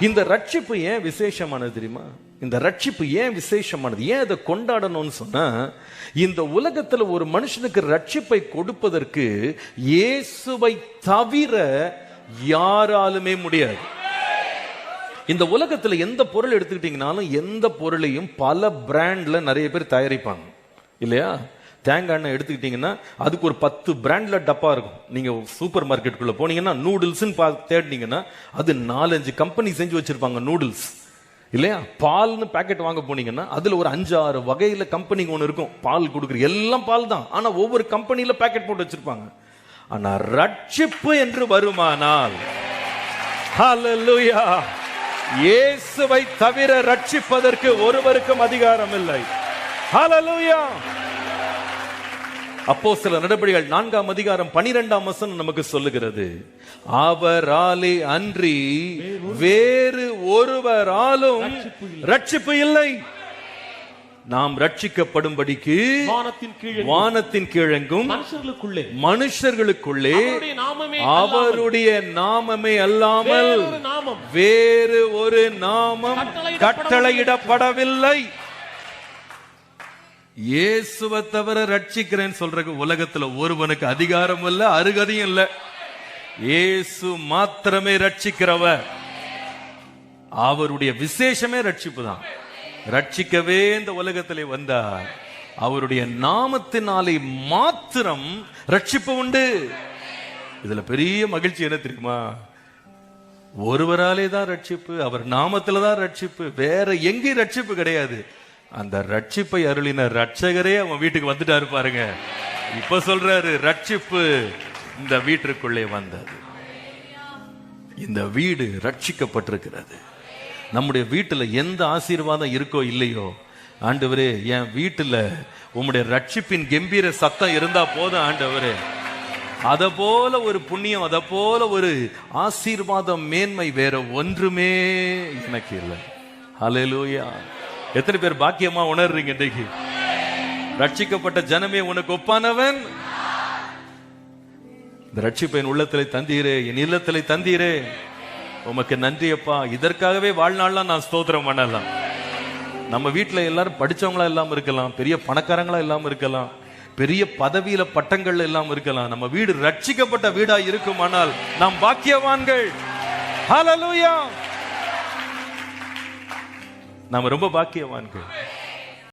இந்த ரட்சிப்பு ஏன் விசேஷமானது தெரியுமா? இந்த ரட்சிப்பு ஏன் விசேஷமானது, ஏன் அதை கொண்டாடணும்னு சொன்னா, இந்த உலகத்துல ஒரு மனுஷனுக்கு ரட்சிப்பை கொடுப்பதற்கு இயேசுவை தவிர யாராலுமே முடியாது. இந்த உலகத்துல எந்த பொருள் எடுத்துக்கிட்டீங்கனாலும், எந்த பொருளையும் பல பிராண்ட்ல நிறைய பேர் தயாரிப்பாங்க இல்லையா? தேங்காய் எண்ணெய் எடுத்துக்கிட்டீங்கன்னா அதுக்கு ஒரு 10 பிராண்ட்ல டப்பா இருக்கும். நீங்க சூப்பர் மார்க்கெட்டுக்குள்ள போனீங்கன்னா நூடுல்ஸ் தேடினீங்கன்னா அது 4-5 கம்பெனி செஞ்சு வச்சிருப்பாங்க நூடுல்ஸ் இல்லையா? பால்னு பேக்கெட் வாங்க போனீங்கன்னா அதுல ஒரு 5-6 வகையில கம்பெனி ஒன்று இருக்கும் பால் கொடுக்குற. எல்லாம் பால் தான், ஆனா ஒவ்வொரு கம்பெனியில பேக்கெட் போட்டு வச்சிருப்பாங்க. ஆனா ரட்சிப்பு என்று வருமானால், ஹல்லேலூயா, இயேசுவை தவிர ரட்சிப்பதற்கு ஒருவருக்கும் அதிகாரம் இல்லை. ஹல்லேலூயா. அப்போஸ்தலர் நடபடிகள் 4ஆம் அதிகாரம் 12ஆம் வசனம் நமக்கு சொல்லுகிறது, அவராலே அன்றி வேறு ஒருவராலும் ரட்சிப்பு இல்லை. நாம் ரட்சிக்கப்படும்படிக்கு வானத்தின் கீழெங்கும் மனுஷர்களுக்குள்ளே அவருடைய நாமமே அல்லாமல் வேறு ஒரு நாமம் கட்டளையிடப்படவில்லை. இயேசுவை தவிர ரட்சிக்கிறேன்னு சொல்ற உலகத்துல ஒருவனுக்கு அதிகாரம் இல்ல, அருகதையும் இல்ல. இயேசு மாத்திரமே ரட்சிக்கிறவர். அவருடைய விசேஷமே ரட்சிப்பு தான். ரட்சிக்கவே இந்த உலகத்திலே வந்தார். அவருடைய நாமத்தினாலே மாத்திரம் ரட்சிப்பு உண்டு. இதுல பெரிய மகிழ்ச்சி என்ன தெரியுமா? ஒருவராலே தான் ரட்சிப்பு, அவர் நாமத்துல தான் ரட்சிப்பு, வேற எங்கேயும் ரட்சிப்பு கிடையாது. அந்த ரட்சிப்பை அருளின ரட்சகரே அவன் வீட்டுக்கு வந்துட்டாரு பாருங்க. இப்ப சொல்றாரு, ரட்சிப்பு இந்த வீட்டிற்குள்ளே வந்தது. இந்த வீடு ரட்சிக்கப்பட்டிருக்கிறது. நம்முடைய வீட்டுல எந்த ஆசீர்வாதம் இருக்கோ இல்லையோ, ஆண்டவரே என் வீட்டுல உம்முடைய ரட்சிப்பின் கம்பீர சத்தம் இருந்தா போதும் ஆண்டவரே. அத போல ஒரு புண்ணியம், அத போல ஒரு ஆசீர்வாதம், மேன்மை வேற ஒன்றுமே எனக்கு இல்லை. ஹல்லேலூயா. எத்தனை பேர் பாக்கியமா உணர்றீங்க இன்றைக்கு? ரட்சிக்கப்பட்ட ஜனமே உனக்கு ஒப்பானவன். இந்த ரட்சிப்பை என் உள்ளத்திலே தந்தீரே, என் இல்லத்திலே தந்தீரே, உமக்கு நன்றி அப்பா. இதற்காகவே வாழ்நாள்லாம் நான் ஸ்தோத்திரம் பண்ணலாம். நம்ம வீட்டுல எல்லாரும் படிச்சவங்களா இல்லாம இருக்கலாம், பெரிய பணக்காரங்களா இல்லாம இருக்கலாம், பெரிய பதவியில பட்டங்கள்ல இல்லாம இருக்கலாம். நம்ம வீடு ரட்சிக்கப்பட்ட வீடா இருக்குமானால் நாம் பாக்கியவான்கள். ஹல்லேலூயா. நாம ரொம்ப பாக்கியவான்கள்.